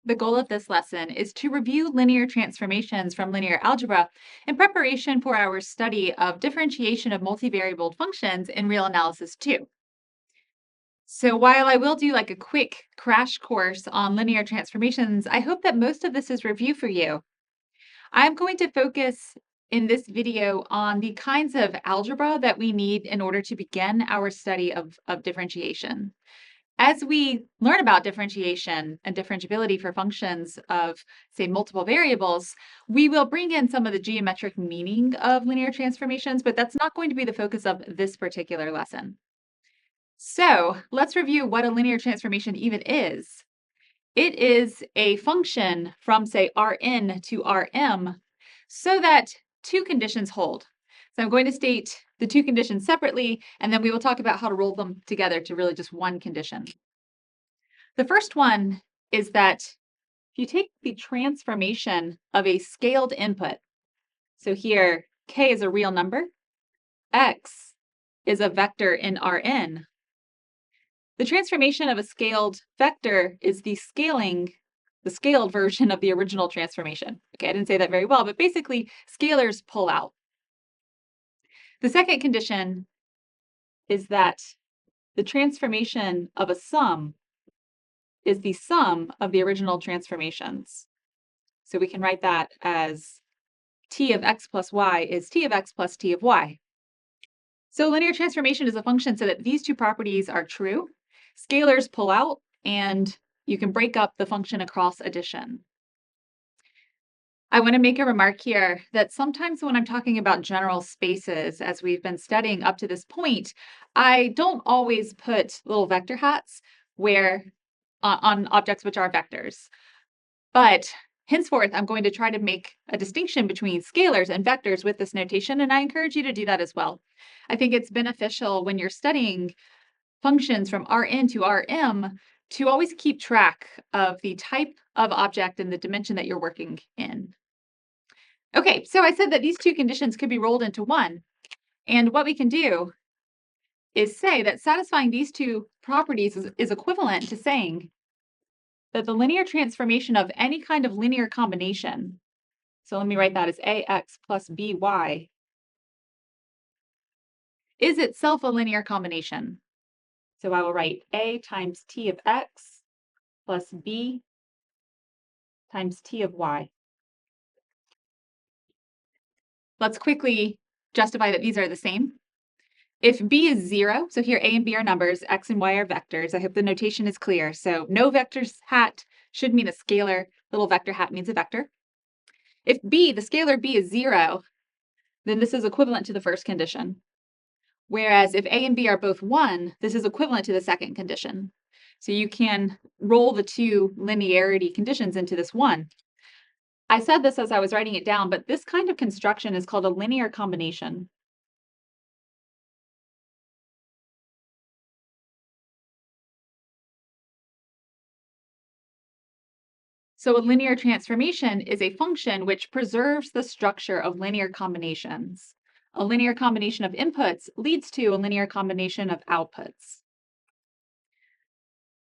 The goal of this lesson is to review linear transformations from linear algebra in preparation for our study of differentiation of multivariable functions in real analysis 2. So while I will do like a quick crash course on linear transformations, I hope that most of this is review for you. I'm going to focus in this video on the kinds of algebra that we need in order to begin our study of differentiation. As we learn about differentiation and differentiability for functions of, say, multiple variables, we will bring in some of the geometric meaning of linear transformations, but that's not going to be the focus of this particular lesson. So let's review what a linear transformation even is. It is a function from, say, Rn to Rm so that two conditions hold. So I'm going to state the two conditions separately, and then we will talk about how to roll them together to really just one condition. The first one is that if you take the transformation of a scaled input, so here k is a real number, x is a vector in Rn. The transformation of a scaled vector is the scaled version of the original transformation. Okay, I didn't say that very well, but basically scalars pull out. The second condition is that the transformation of a sum is the sum of the original transformations. So we can write that as t of x plus y is t of x plus t of y. So linear transformation is a function so that these two properties are true. Scalars pull out, and you can break up the function across addition. I want to make a remark here that sometimes when I'm talking about general spaces, as we've been studying up to this point, I don't always put little vector hats where on objects which are vectors. But henceforth, I'm going to try to make a distinction between scalars and vectors with this notation, and I encourage you to do that as well. I think it's beneficial when you're studying functions from Rn to Rm to always keep track of the type of object and the dimension that you're working in. Okay, so I said that these two conditions could be rolled into one, and what we can do is say that satisfying these two properties is equivalent to saying that the linear transformation of any kind of linear combination, so let me write that as ax plus by, is itself a linear combination. So I will write a times t of x plus b times t of y. Let's quickly justify that these are the same. If b is 0, so here a and b are numbers, x and y are vectors. I hope the notation is clear. So no vectors hat should mean a scalar. Little vector hat means a vector. If b, the scalar b is 0, then this is equivalent to the first condition. Whereas if a and b are both 1, this is equivalent to the second condition. So you can roll the two linearity conditions into this one. I said this as I was writing it down, but this kind of construction is called a linear combination. So a linear transformation is a function which preserves the structure of linear combinations. A linear combination of inputs leads to a linear combination of outputs.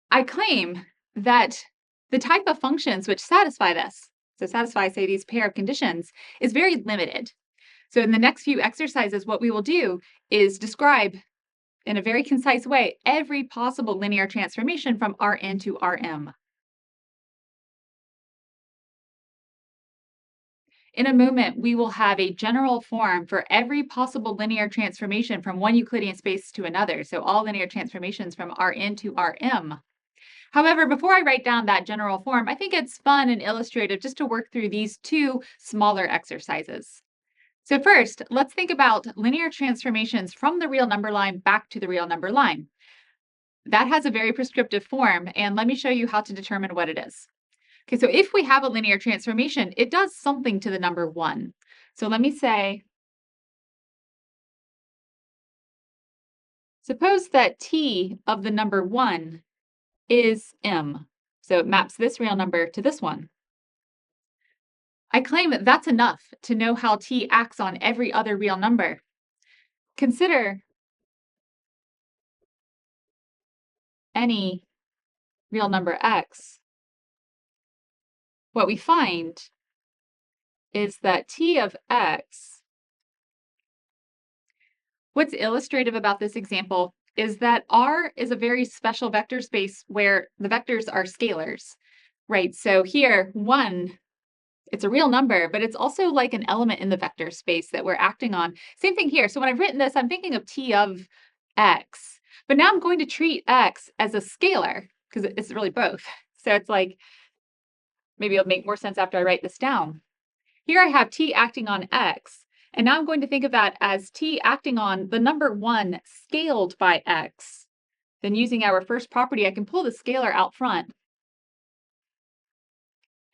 I claim that the type of functions which satisfy this, so satisfy, say, these pair of conditions, is very limited. So in the next few exercises, what we will do is describe in a very concise way every possible linear transformation from Rn to Rm. In a moment, we will have a general form for every possible linear transformation from one Euclidean space to another, so all linear transformations from Rn to Rm. However, before I write down that general form, I think it's fun and illustrative just to work through these two smaller exercises. So first, let's think about linear transformations from the real number line back to the real number line. That has a very prescriptive form, and let me show you how to determine what it is. Okay, so if we have a linear transformation, it does something to the number 1. So let me say, suppose that t of the number 1 is m. So it maps this real number to this one. I claim that that's enough to know how t acts on every other real number. Consider any real number x what we find is that t of x, what's illustrative about this example is that R is a very special vector space where the vectors are scalars, right? So here, 1, it's a real number, but it's also like an element in the vector space that we're acting on. Same thing here. So when I've written this, I'm thinking of t of x, but now I'm going to treat x as a scalar because it's really both. So it's like, maybe it'll make more sense after I write this down. Here I have t acting on x, and now I'm going to think of that as t acting on the number 1 scaled by x. Then using our first property, I can pull the scalar out front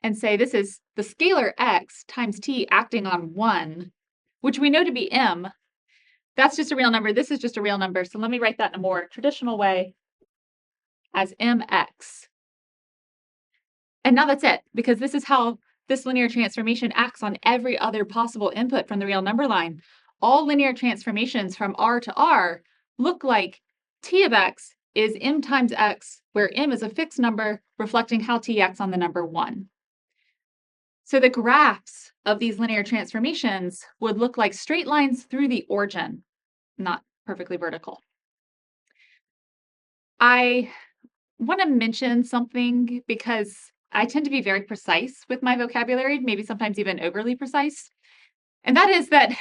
and say this is the scalar x times t acting on 1, which we know to be m. That's just a real number. This is just a real number. So let me write that in a more traditional way as mx. And now that's it, because this is how this linear transformation acts on every other possible input from the real number line. All linear transformations from R to R look like t of x is m times x, where m is a fixed number reflecting how t acts on the number 1. So the graphs of these linear transformations would look like straight lines through the origin, not perfectly vertical. I want to mention something because I tend to be very precise with my vocabulary, maybe sometimes even overly precise. And that is that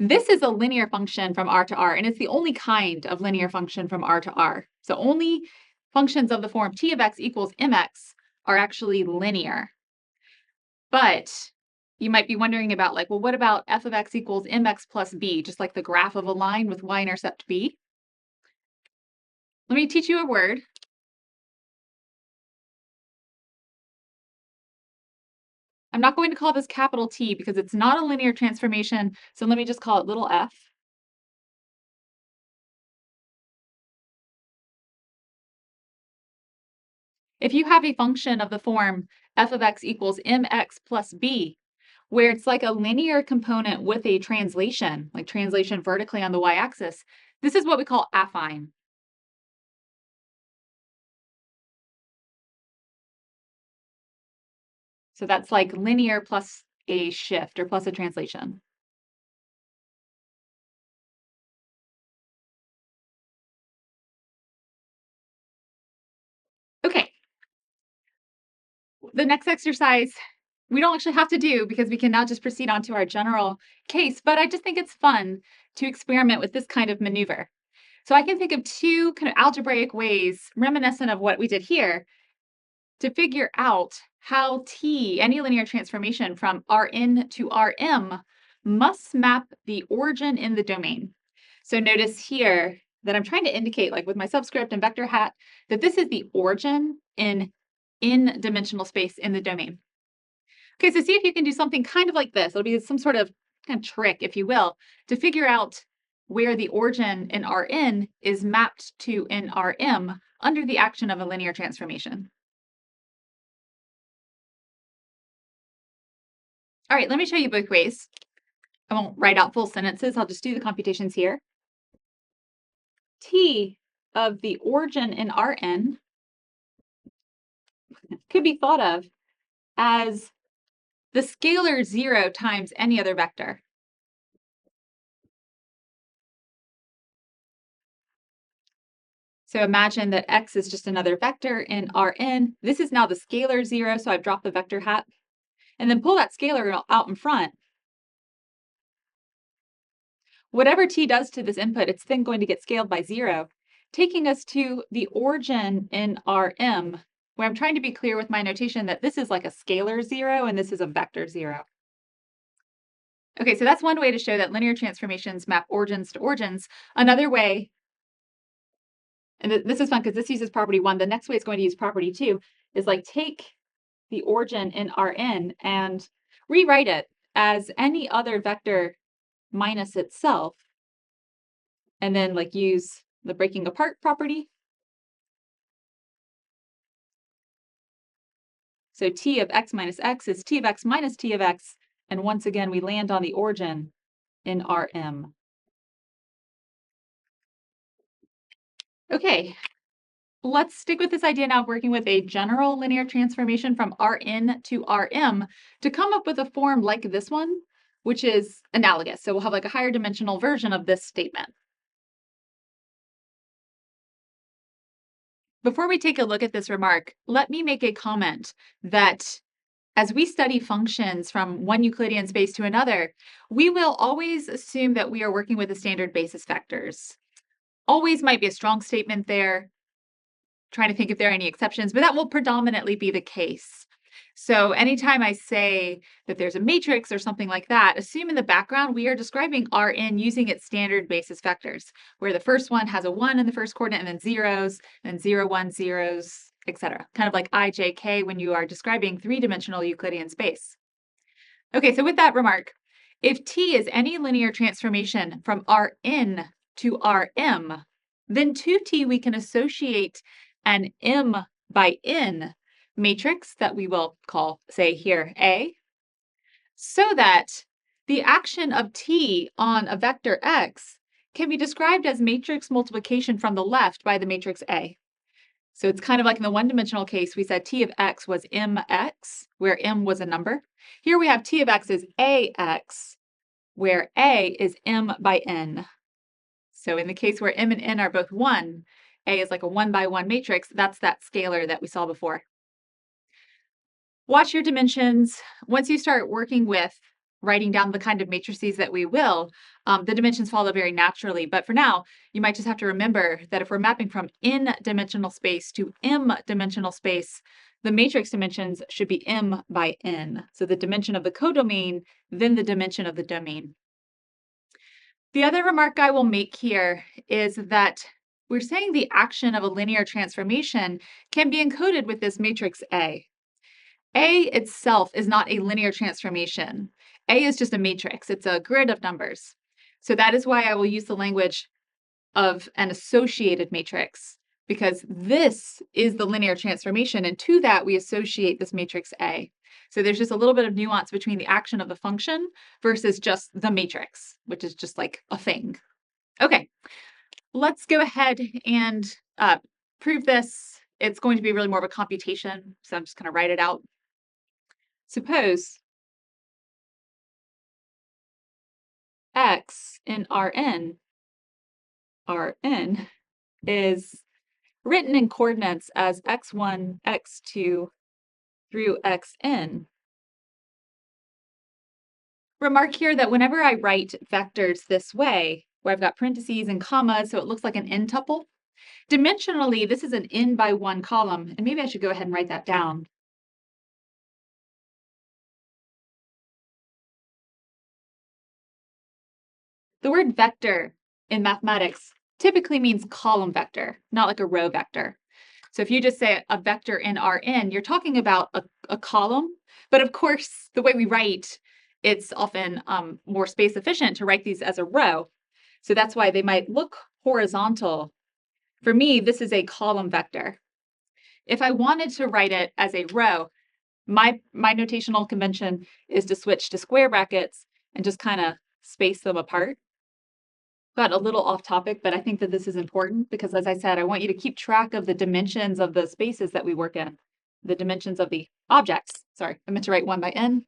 this is a linear function from R to R, and it's the only kind of linear function from R to R. So only functions of the form t of x equals mx are actually linear. But you might be wondering about, like, well, what about f of x equals mx plus b, just like the graph of a line with y-intercept b? Let me teach you a word. I'm not going to call this capital T because it's not a linear transformation, so let me just call it little f. If you have a function of the form f of x equals mx plus b, where it's like a linear component with a translation, like translation vertically on the y-axis, this is what we call affine. So that's like linear plus a shift or plus a translation. Okay. The next exercise we don't actually have to do because we can now just proceed on to our general case, but I just think it's fun to experiment with this kind of maneuver. So I can think of 2 kind of algebraic ways reminiscent of what we did here to figure out how T, any linear transformation from Rn to Rm, must map the origin in the domain. So notice here that I'm trying to indicate, like with my subscript and vector hat, that this is the origin in dimensional space in the domain. Okay, so see if you can do something kind of like this. It'll be some sort of kind of trick, if you will, to figure out where the origin in Rn is mapped to in Rm under the action of a linear transformation. All right, let me show you both ways. I won't write out full sentences. I'll just do the computations here. T of the origin in Rn could be thought of as the scalar 0 times any other vector. So imagine that x is just another vector in Rn. This is now the scalar 0, so I've dropped the vector hat. And then pull that scalar out in front. Whatever t does to this input, it's then going to get scaled by 0, taking us to the origin in Rm, where I'm trying to be clear with my notation that this is like a scalar 0 and this is a vector 0. Okay, so that's one way to show that linear transformations map origins to origins. Another way, and this is fun because this uses property 1, the next way it's going to use property 2, is like take the origin in Rn and rewrite it as any other vector minus itself, and then like use the breaking apart property. So t of x minus x is t of x minus t of x, and once again we land on the origin in Rm. Okay, Let's stick with this idea now of working with a general linear transformation from Rn to Rm to come up with a form like this one, which is analogous. So we'll have like a higher dimensional version of this statement. Before we take a look at this remark, let me make a comment that as we study functions from one Euclidean space to another, we will always assume that we are working with the standard basis vectors. Always might be a strong statement there, trying to think if there are any exceptions, but that will predominantly be the case. So anytime I say that there's a matrix or something like that, assume in the background we are describing Rn using its standard basis vectors, where the first one has a 1 in the first coordinate and then zeros, and 0, 1, zeros, etc. Kind of like ijk when you are describing three-dimensional Euclidean space. Okay, so with that remark, if T is any linear transformation from Rn to Rm, then to T we can associate an m by n matrix that we will call, say here, A, so that the action of T on a vector x can be described as matrix multiplication from the left by the matrix A. So it's kind of like in the one-dimensional case, we said T of x was mx, where m was a number. Here we have T of x is ax, where A is m by n. So in the case where m and n are both 1, A is like a 1 by 1 matrix. That's that scalar that we saw before. Watch your dimensions. Once you start working with writing down the kind of matrices that we will, the dimensions follow very naturally. But for now, you might just have to remember that if we're mapping from n-dimensional space to m-dimensional space, the matrix dimensions should be m by n. So the dimension of the codomain, then the dimension of the domain. The other remark I will make here is that we're saying the action of a linear transformation can be encoded with this matrix A. A itself is not a linear transformation. A is just a matrix. It's a grid of numbers. So that is why I will use the language of an associated matrix, because this is the linear transformation, and to that we associate this matrix A. So there's just a little bit of nuance between the action of the function versus just the matrix, which is just like a thing. Okay, let's go ahead and prove this. It's going to be really more of a computation, so I'm just going to write it out. Suppose x in Rn is written in coordinates as x1, x2 through xn. Remark here that whenever I write vectors this way, where I've got parentheses and commas, so it looks like an n-tuple, dimensionally, this is an n by 1 column, and maybe I should go ahead and write that down. The word vector in mathematics typically means column vector, not like a row vector. So if you just say a vector in Rn, you're talking about a column. But of course, the way we write, it's often more space efficient to write these as a row. So that's why they might look horizontal. For me, this is a column vector. If I wanted to write it as a row, my notational convention is to switch to square brackets and just kind of space them apart. Got a little off topic, but I think that this is important because, as I said, I want you to keep track of the dimensions of the spaces that we work in, the dimensions of the objects. Sorry, I meant to write 1 by n.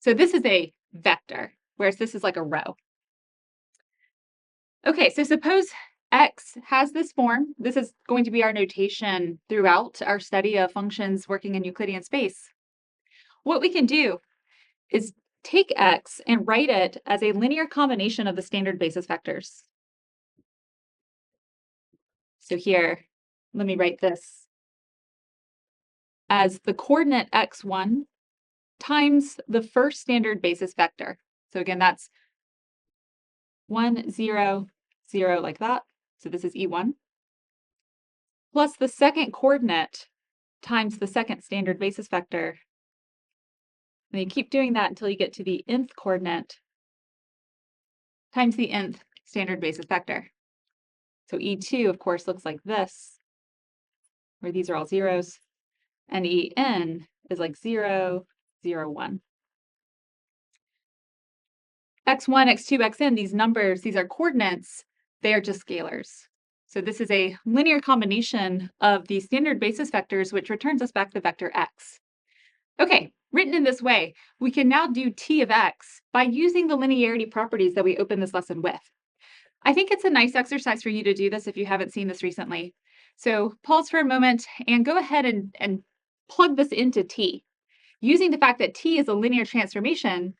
So this is a vector, whereas this is like a row. Okay, so suppose x has this form. This is going to be our notation throughout our study of functions working in Euclidean space. What we can do is take x and write it as a linear combination of the standard basis vectors. So here, let me write this as the coordinate x1 times the first standard basis vector. So again, that's 1, 0, 0 like that. So this is E1. Plus the second coordinate times the second standard basis vector. And you keep doing that until you get to the nth coordinate times the nth standard basis vector. So E2, of course, looks like this, where these are all zeros. And En is like 0, 0, 1. x1, x2, xn, these numbers, these are coordinates, they are just scalars. So this is a linear combination of the standard basis vectors, which returns us back the vector x. Okay, written in this way, we can now do t of x by using the linearity properties that we opened this lesson with. I think it's a nice exercise for you to do this if you haven't seen this recently. So pause for a moment and go ahead and plug this into t. Using the fact that t is a linear transformation,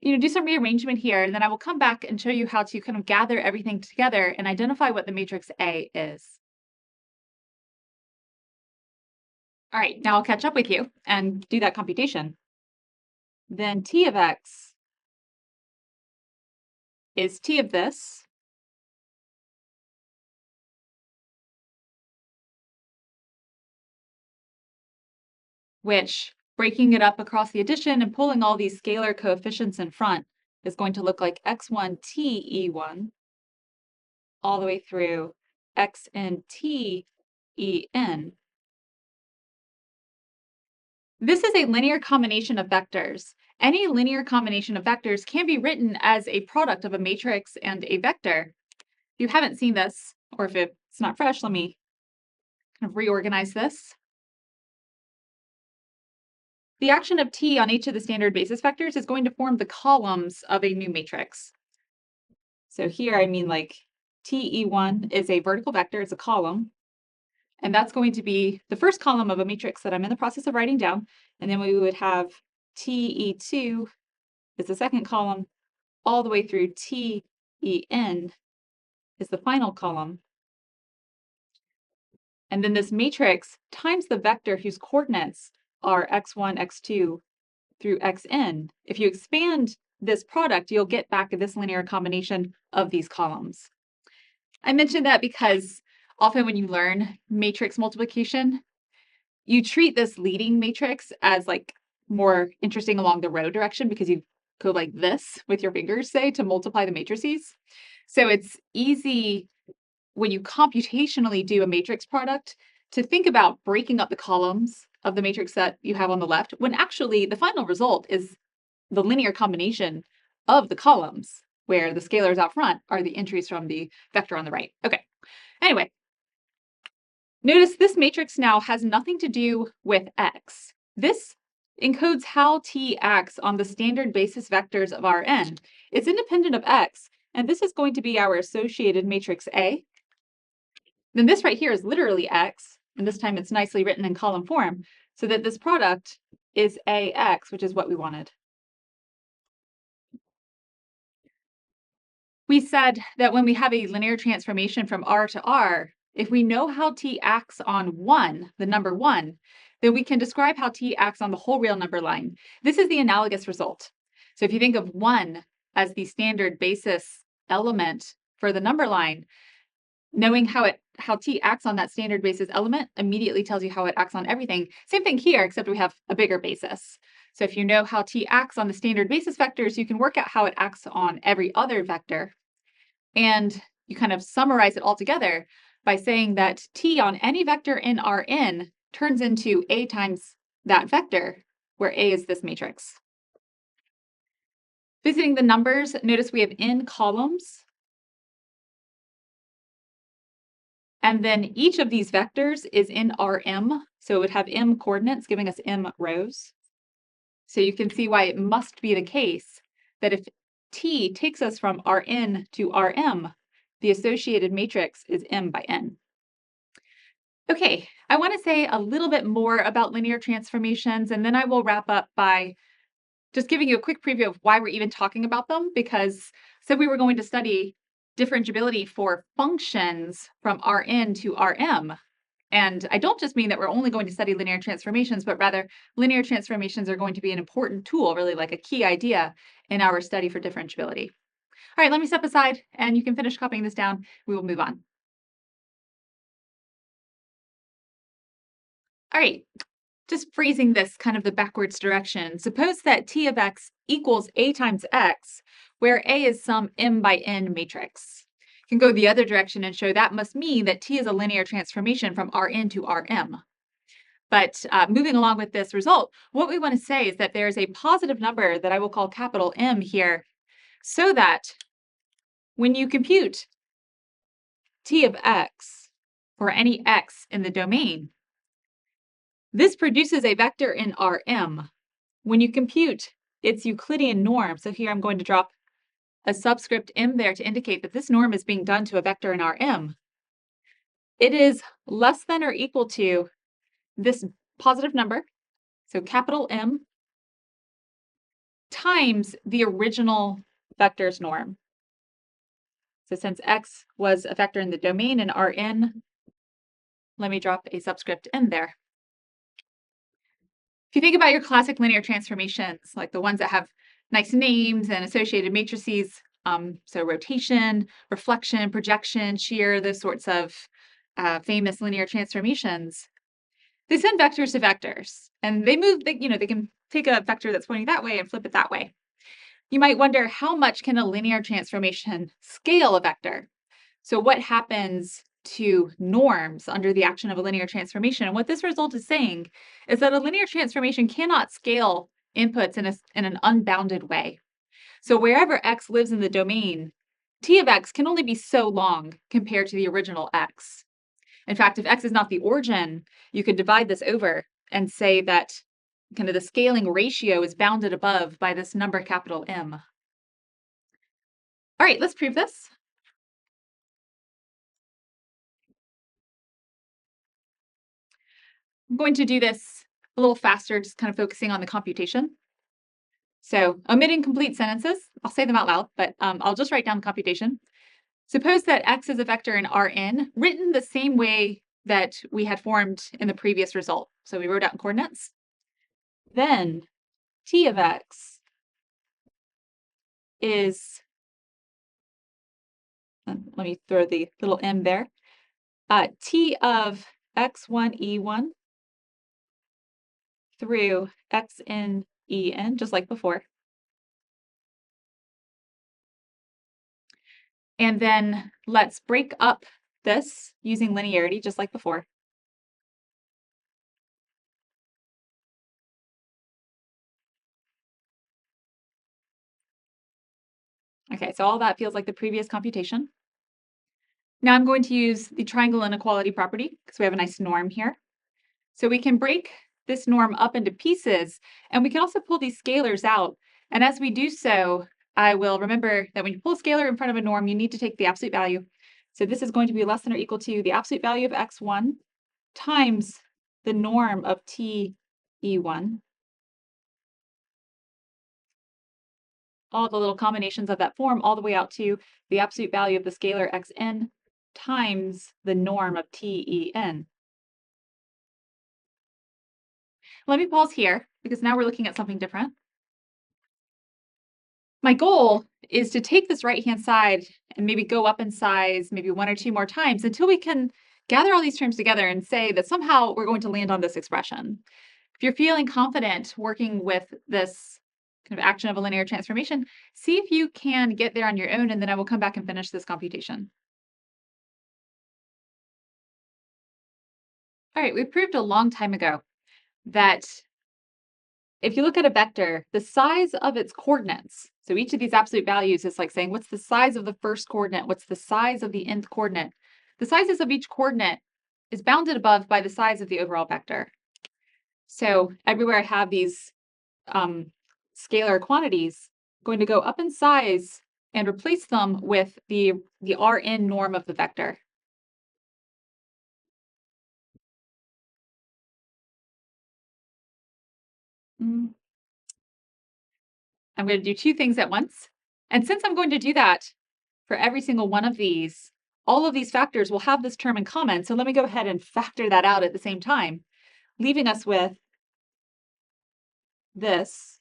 do some rearrangement here, and then I will come back and show you how to kind of gather everything together and identify what the matrix A is. All right, now I'll catch up with you and do that computation. Then t of x is t of this, which, breaking it up across the addition and pulling all these scalar coefficients in front, is going to look like x1 t e1 all the way through xn t en. This is a linear combination of vectors. Any linear combination of vectors can be written as a product of a matrix and a vector. If you haven't seen this, or if it's not fresh, let me kind of reorganize this. The action of t on each of the standard basis vectors is going to form the columns of a new matrix. So here I mean like te1 is a vertical vector, it's a column. And that's going to be the first column of a matrix that I'm in the process of writing down. And then we would have te2 is the second column, all the way through ten is the final column. And then this matrix times the vector whose coordinates are x1, x2 through xn. If you expand this product, you'll get back this linear combination of these columns. I mentioned that because often when you learn matrix multiplication, you treat this leading matrix as like more interesting along the row direction because you go like this with your fingers, say, to multiply the matrices. So it's easy when you computationally do a matrix product to think about breaking up the columns of the matrix that you have on the left, when actually the final result is the linear combination of the columns, where the scalars out front are the entries from the vector on the right. Okay, anyway, notice this matrix now has nothing to do with x. This encodes how t acts on the standard basis vectors of Rn. It's independent of x, and this is going to be our associated matrix A. Then this right here is literally x, and this time it's nicely written in column form, so that this product is AX, which is what we wanted. We said that when we have a linear transformation from R to R, if we know how t acts on 1, the number 1, then we can describe how t acts on the whole real number line. This is the analogous result. So if you think of 1 as the standard basis element for the number line, knowing how t acts on that standard basis element immediately tells you how it acts on everything. Same thing here, except we have a bigger basis. So if you know how t acts on the standard basis vectors, you can work out how it acts on every other vector. And you kind of summarize it all together by saying that t on any vector in Rn turns into A times that vector, where A is this matrix. Visiting the numbers, notice we have n columns. And then each of these vectors is in Rm, so it would have m coordinates, giving us m rows. So you can see why it must be the case that if t takes us from Rn to Rm, the associated matrix is m by n. Okay, I want to say a little bit more about linear transformations, and then I will wrap up by just giving you a quick preview of why we're even talking about them, because said we were going to study differentiability for functions from Rn to Rm. And I don't just mean that we're only going to study linear transformations, but rather linear transformations are going to be an important tool, really like a key idea in our study for differentiability. All right, let me step aside and you can finish copying this down. We will move on. All right, just phrasing this kind of the backwards direction. Suppose that t of x equals a times x, where a is some m by n matrix. You can go the other direction and show that must mean that t is a linear transformation from Rn to Rm. But moving along with this result, what we want to say is that there's a positive number that I will call capital M here, so that when you compute t of x for any x in the domain, this produces a vector in Rm. When you compute its Euclidean norm, so here I'm going to drop a subscript m there to indicate that this norm is being done to a vector in Rm, it is less than or equal to this positive number, so capital M, times the original vector's norm. So since x was a vector in the domain in Rn, let me drop a subscript n there. If you think about your classic linear transformations, like the ones that have nice names and associated matrices, so rotation, reflection, projection, shear, those sorts of famous linear transformations, they send vectors to vectors, and they move. They can take a vector that's pointing that way and flip it that way. You might wonder, how much can a linear transformation scale a vector? So what happens to norms under the action of a linear transformation? And what this result is saying is that a linear transformation cannot scale inputs in an unbounded way. So wherever x lives in the domain, t of x can only be so long compared to the original x. In fact, if x is not the origin, you could divide this over and say that kind of the scaling ratio is bounded above by this number capital M. All right, let's prove this. I'm going to do this a little faster, just kind of focusing on the computation. So omitting complete sentences, I'll say them out loud, but I'll just write down the computation. Suppose that x is a vector in Rn, written the same way that we had formed in the previous result. So we wrote out in coordinates. Then t of x is, let me throw the little m there, t of x1 e1 through xn en, just like before. And then let's break up this using linearity, just like before. Okay, so all that feels like the previous computation. Now I'm going to use the triangle inequality property because we have a nice norm here. So we can break this norm up into pieces, and we can also pull these scalars out. And as we do so, I will remember that when you pull a scalar in front of a norm, you need to take the absolute value. So this is going to be less than or equal to the absolute value of x1 times the norm of t e1. All the little combinations of that form all the way out to the absolute value of the scalar xn times the norm of t en. Let me pause here because now we're looking at something different. My goal is to take this right-hand side and maybe go up in size maybe one or two more times until we can gather all these terms together and say that somehow we're going to land on this expression. If you're feeling confident working with this kind of action of a linear transformation, see if you can get there on your own, and then I will come back and finish this computation. All right, we proved a long time ago that if you look at a vector, the size of its coordinates, so each of these absolute values is like saying, what's the size of the first coordinate? What's the size of the nth coordinate? The sizes of each coordinate is bounded above by the size of the overall vector. So everywhere I have these scalar quantities, I'm going to go up in size and replace them with the Rn norm of the vector. I'm going to do two things at once. And since I'm going to do that for every single one of these, all of these factors will have this term in common. So let me go ahead and factor that out at the same time, leaving us with this.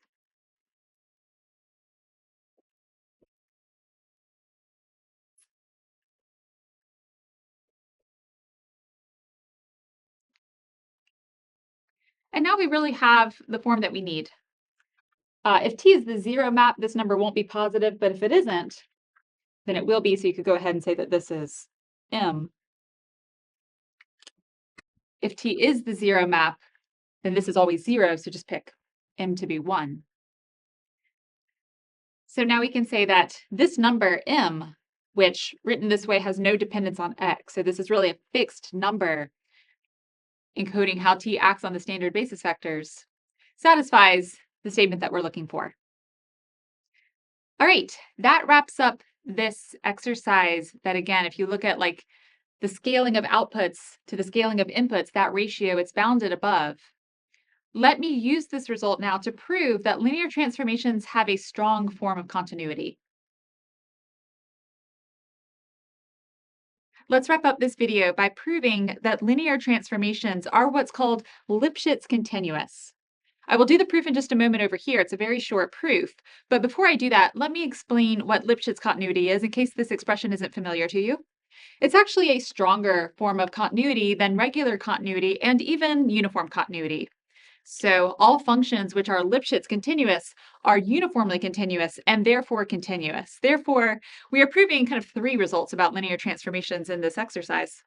And now we really have the form that we need. If t is the zero map, this number won't be positive, but if it isn't, then it will be. So you could go ahead and say that this is m. If t is the zero map, then this is always zero, so just pick m to be 1. So now we can say that this number m, which written this way has no dependence on x, so this is really a fixed number encoding how t acts on the standard basis vectors, satisfies the statement that we're looking for. All right, that wraps up this exercise that, again, if you look at like the scaling of outputs to the scaling of inputs, that ratio, it's bounded above. Let me use this result now to prove that linear transformations have a strong form of continuity. Let's wrap up this video by proving that linear transformations are what's called Lipschitz continuous. I will do the proof in just a moment over here. It's a very short proof. But before I do that, let me explain what Lipschitz continuity is in case this expression isn't familiar to you. It's actually a stronger form of continuity than regular continuity and even uniform continuity. So all functions which are Lipschitz continuous are uniformly continuous and therefore continuous. Therefore, we are proving kind of three results about linear transformations in this exercise.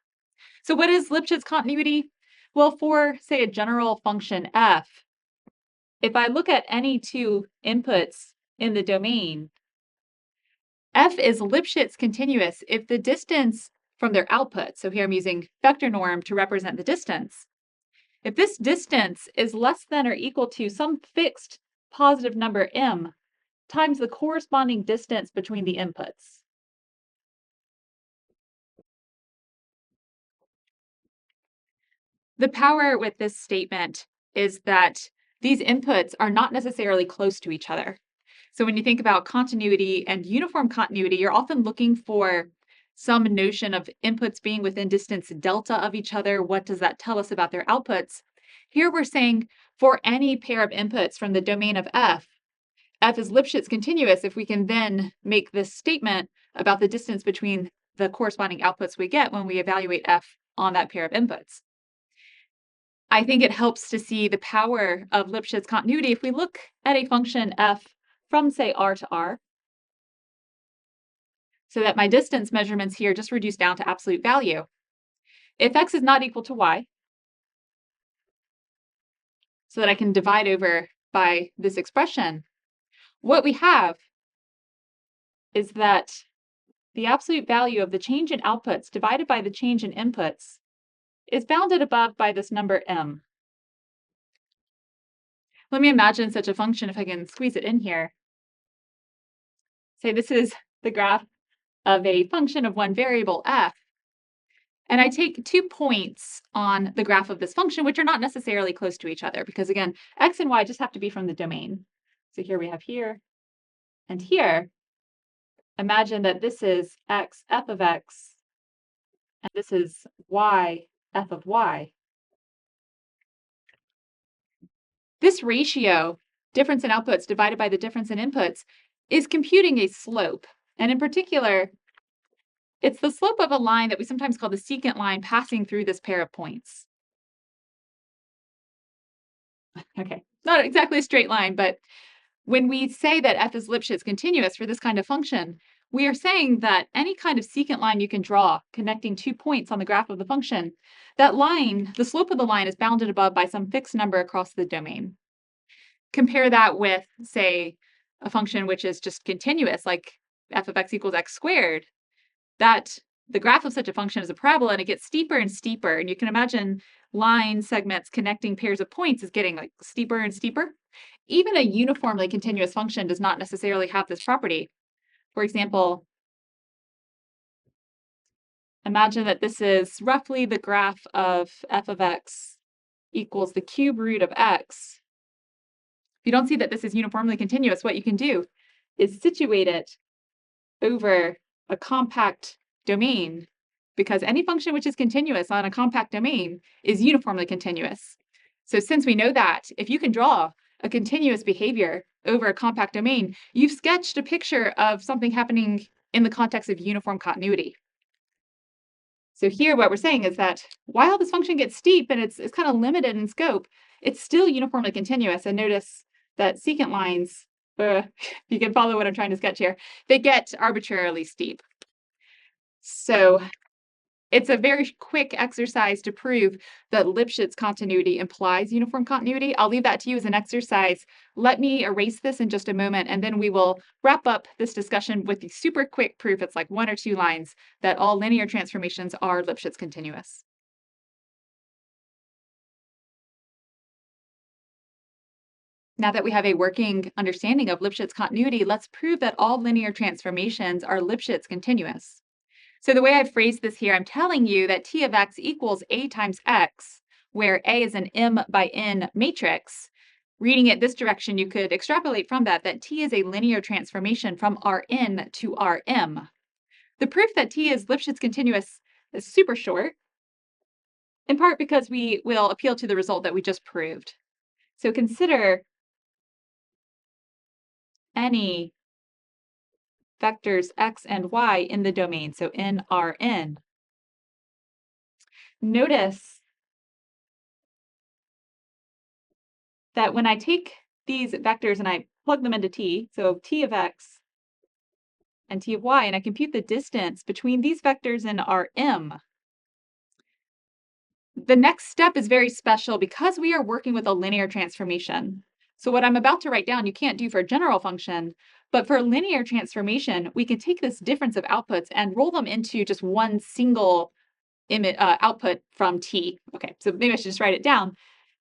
So what is Lipschitz continuity? Well, for, say, a general function f, if I look at any two inputs in the domain, f is Lipschitz continuous if the distance from their output, so here I'm using vector norm to represent the distance, if this distance is less than or equal to some fixed positive number m times the corresponding distance between the inputs. The power with this statement is that these inputs are not necessarily close to each other. So when you think about continuity and uniform continuity, you're often looking for some notion of inputs being within distance delta of each other. What does that tell us about their outputs? Here we're saying for any pair of inputs from the domain of f is Lipschitz continuous if we can then make this statement about the distance between the corresponding outputs we get when we evaluate f on that pair of inputs. I think it helps to see the power of Lipschitz continuity if we look at a function f from, say, r to r, so that my distance measurements here just reduce down to absolute value. If x is not equal to y, so that I can divide over by this expression, what we have is that the absolute value of the change in outputs divided by the change in inputs is bounded above by this number m. Let me imagine such a function if I can squeeze it in here. Say this is the graph of a function of one variable f, and I take 2 points on the graph of this function, which are not necessarily close to each other, because again, x and y just have to be from the domain. So here we have here and here. Imagine that this is x f of x, and this is y f of y. This ratio, difference in outputs divided by the difference in inputs, is computing a slope. And in particular, it's the slope of a line that we sometimes call the secant line passing through this pair of points. Okay, not exactly a straight line, but when we say that f is Lipschitz continuous for this kind of function, we are saying that any kind of secant line you can draw connecting 2 points on the graph of the function, that line, the slope of the line is bounded above by some fixed number across the domain. Compare that with, say, a function which is just continuous, like f of x equals x squared, that the graph of such a function is a parabola and it gets steeper and steeper. And you can imagine line segments connecting pairs of points is getting like steeper and steeper. Even a uniformly continuous function does not necessarily have this property. For example, imagine that this is roughly the graph of f of x equals the cube root of x. If you don't see that this is uniformly continuous, what you can do is situate it over a compact domain, because any function which is continuous on a compact domain is uniformly continuous. So since we know that, if you can draw a continuous behavior over a compact domain, you've sketched a picture of something happening in the context of uniform continuity. So here what we're saying is that while this function gets steep and it's kind of limited in scope, it's still uniformly continuous. And notice that secant lines, if you can follow what I'm trying to sketch here, they get arbitrarily steep. So It's a very quick exercise to prove that Lipschitz continuity implies uniform continuity. I'll leave that to you as an exercise. Let me erase this in just a moment, and then we will wrap up this discussion with the super quick proof. It's like 1 or 2 lines that all linear transformations are Lipschitz continuous. Now that we have a working understanding of Lipschitz continuity, let's prove that all linear transformations are Lipschitz continuous. So the way I've phrased this here, I'm telling you that T of x equals A times x, where A is an m by n matrix. Reading it this direction, you could extrapolate from that T is a linear transformation from Rn to Rm. The proof that T is Lipschitz continuous is super short, in part because we will appeal to the result that we just proved. So consider any vectors x and y in the domain, so in Rn. Notice that when I take these vectors and I plug them into T, so T of x and T of y, and I compute the distance between these vectors and Rm, the next step is very special because we are working with a linear transformation. So what I'm about to write down, you can't do for a general function, but for a linear transformation, we can take this difference of outputs and roll them into just one single output from T. Okay, so maybe I should just write it down.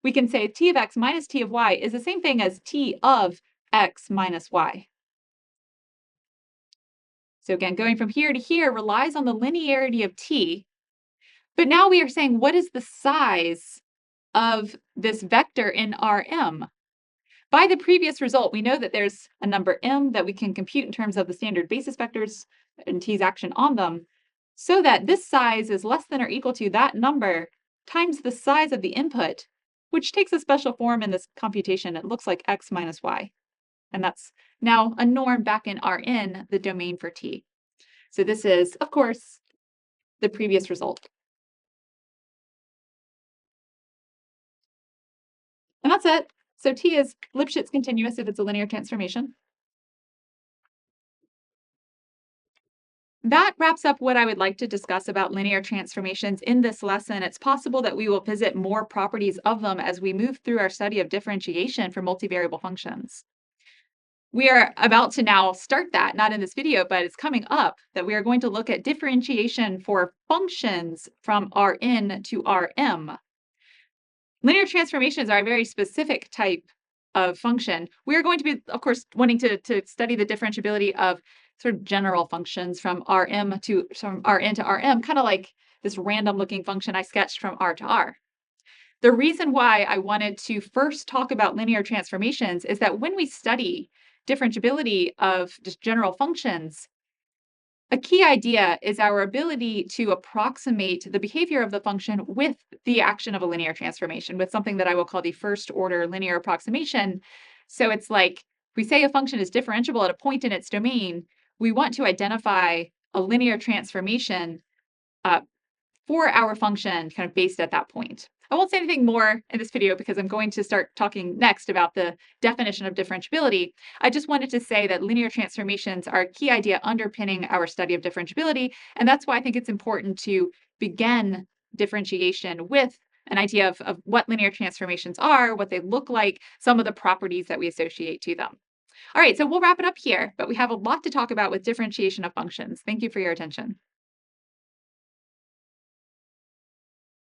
We can say T of x minus T of y is the same thing as T of x minus y. So again, going from here to here relies on the linearity of T. But now we are saying, what is the size of this vector in Rm? By the previous result, we know that there's a number m that we can compute in terms of the standard basis vectors and T's action on them, so that this size is less than or equal to that number times the size of the input, which takes a special form in this computation. It looks like x minus y. And that's now a norm back in Rn, the domain for T. So this is, of course, the previous result. And that's it. So T is Lipschitz continuous if it's a linear transformation. That wraps up what I would like to discuss about linear transformations in this lesson. It's possible that we will visit more properties of them as we move through our study of differentiation for multivariable functions. We are about to now start that, not in this video, but it's coming up, that we are going to look at differentiation for functions from Rn to Rm. Linear transformations are a very specific type of function. We are going to be, of course, wanting to study the differentiability of sort of general functions from Rn to Rm, kind of like this random looking function I sketched from R to R. The reason why I wanted to first talk about linear transformations is that when we study differentiability of just general functions, a key idea is our ability to approximate the behavior of the function with the action of a linear transformation, with something that I will call the first order linear approximation. So it's like if we say a function is differentiable at a point in its domain, we want to identify a linear transformation for our function kind of based at that point. I won't say anything more in this video because I'm going to start talking next about the definition of differentiability. I just wanted to say that linear transformations are a key idea underpinning our study of differentiability, and that's why I think it's important to begin differentiation with an idea of what linear transformations are, what they look like, some of the properties that we associate to them. All right, so we'll wrap it up here, but we have a lot to talk about with differentiation of functions. Thank you for your attention.